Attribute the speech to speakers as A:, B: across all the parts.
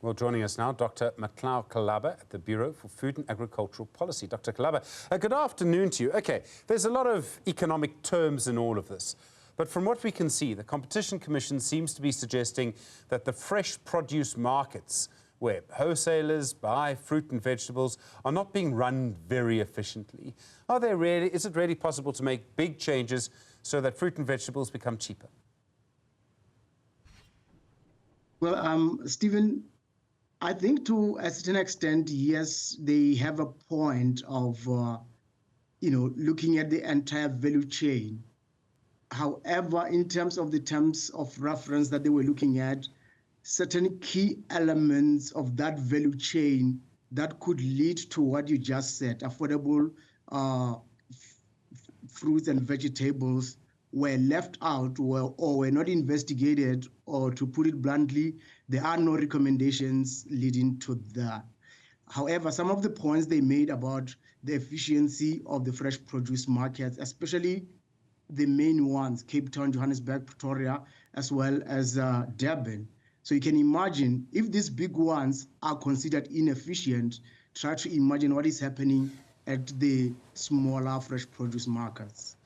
A: Well, joining us now, Dr. Mmatlou Kalaba at the Bureau for Food and Agricultural Policy. Dr. Kalaba, good afternoon to you. Okay, there's a lot of economic terms in all of this, but from what we can see, the Competition Commission seems to be suggesting that the fresh produce markets, where wholesalers buy fruit and vegetables, are not being run very efficiently. Is it really possible to make big changes so that fruit and vegetables become cheaper?
B: Well, Stephen, I think to a certain extent, yes, they have a point of, looking at the entire value chain. However, in terms of the terms of reference that they were looking at, certain key elements of that value chain that could lead to what you just said, affordable fruits and vegetables, were left out or were not investigated, or to put it bluntly, there are no recommendations leading to that. However, some of the points they made about the efficiency of the fresh produce markets, especially the main ones, Cape Town, Johannesburg, Pretoria, as well as Durban. So you can imagine if these big ones are considered inefficient, try to imagine what is happening at the smaller fresh produce markets.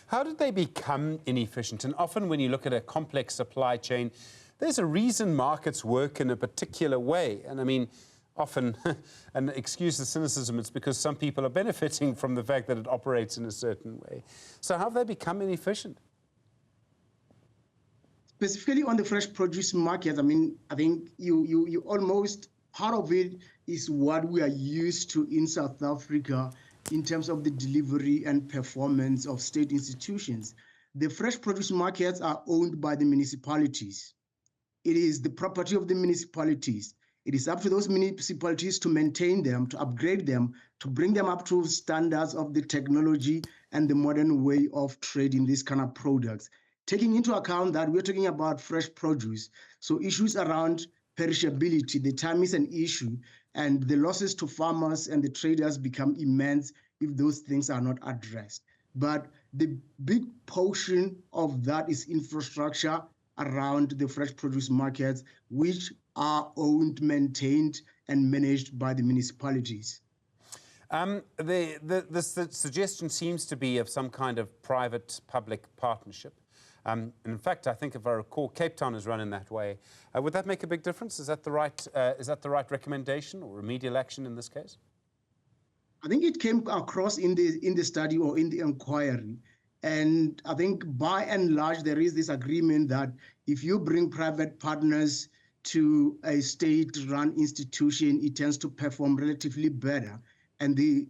A: How did they become inefficient? And often when you look at a complex supply chain, there's a reason markets work in a particular way. And I mean, often, and excuse the cynicism, it's because some people are benefiting from the fact that it operates in a certain way. So how have they become inefficient?
B: Specifically on the fresh produce market, I mean, I think you almost, part of it is what we are used to in South Africa in terms of the delivery and performance of state institutions. The fresh produce markets are owned by the municipalities. It is the property of the municipalities. It is up to those municipalities to maintain them, to upgrade them, to bring them up to standards of the technology and the modern way of trading these kind of products. Taking into account that we're talking about fresh produce, so issues around perishability, the time is an issue, and the losses to farmers and the traders become immense if those things are not addressed. But the big portion of that is infrastructure around the fresh produce markets, which are owned, maintained, and managed by the municipalities.
A: The suggestion seems to be of some kind of private-public partnership. In fact, I think if I recall, Cape Town is run in that way. Would that make a big difference? Is that the right recommendation or remedial action in this case?
B: I think it came across in the study or in the inquiry. And I think by and large, there is this agreement that if you bring private partners to a state-run institution, it tends to perform relatively better. And the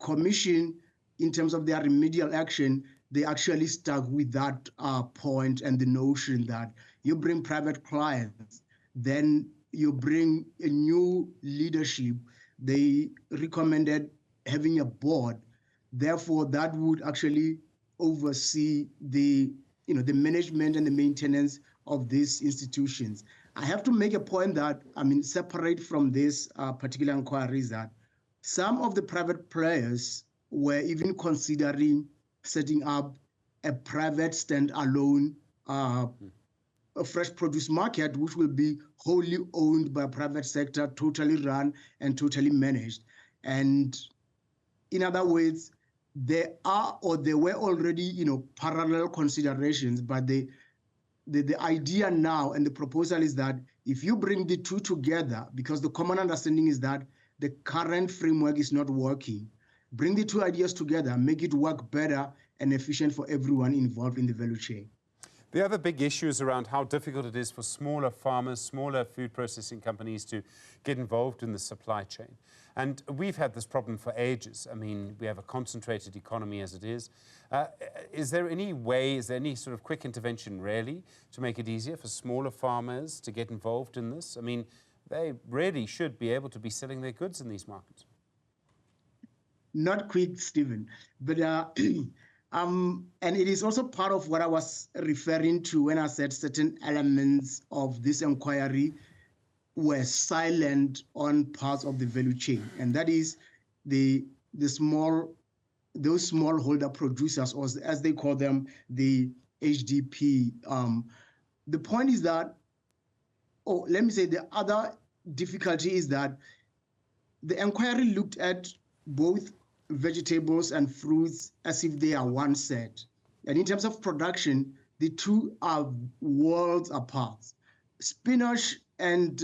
B: commission, in terms of their remedial action, they actually stuck with that point and the notion that you bring private clients, then you bring a new leadership. They recommended having a board. Therefore, that would actually oversee the management and the maintenance of these institutions. I have to make a point that, separate from this particular inquiry, is that some of the private players were even considering setting up a private standalone a fresh produce market, which will be wholly owned by private sector, totally run and totally managed. And in other words, there were already, parallel considerations, but the idea now and the proposal is that if you bring the two together, because the common understanding is that the current framework is not working, bring the two ideas together, make it work better and efficient for everyone involved in the value chain.
A: The other big issue is around how difficult it is for smaller farmers, smaller food processing companies to get involved in the supply chain. And we've had this problem for ages. I mean, we have a concentrated economy as it is. Is there any sort of quick intervention really to make it easier for smaller farmers to get involved in this? I mean, they really should be able to be selling their goods in these markets.
B: Not quick, Stephen, but and it is also part of what I was referring to when I said certain elements of this inquiry were silent on parts of the value chain, and that is those smallholder producers, or as they call them, the HDP. The point is that or let me say the other difficulty is that the inquiry looked at both vegetables and fruits as if they are one set. And in terms of production, the two are worlds apart. Spinach and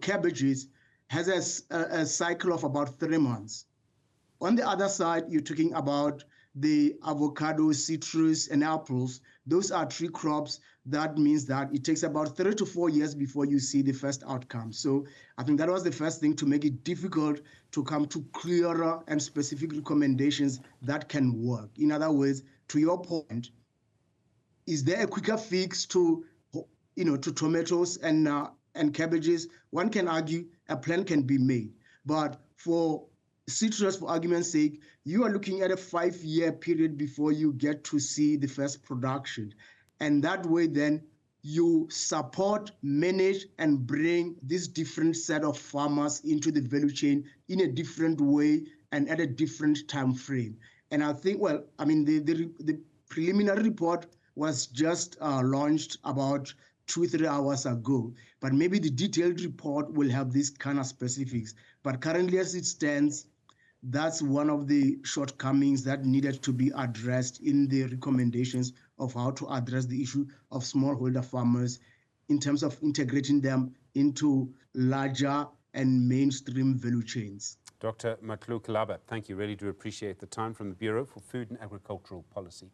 B: cabbages has a cycle of about 3 months. On the other side, you're talking about the avocado, citrus, and apples. Those are tree crops. That means that it takes about 3 to 4 years before you see the first outcome. So I think that was the first thing to make it difficult to come to clearer and specific recommendations that can work. In other words, to your point, is there a quicker fix to tomatoes and cabbages? One can argue a plan can be made, but for citrus, for argument's sake, you are looking at a 5-year period before you get to see the first production. And that way, then, you support, manage, and bring this different set of farmers into the value chain in a different way and at a different time frame. And I think, well, I mean, the preliminary report was just launched about 2-3 hours ago, but maybe the detailed report will have these kind of specifics. But currently, as it stands, that's one of the shortcomings that needed to be addressed in the recommendations of how to address the issue of smallholder farmers in terms of integrating them into larger and mainstream value chains.
A: Dr. Mmatlou Kalaba, thank you. Really do appreciate the time from the Bureau for Food and Agricultural Policy.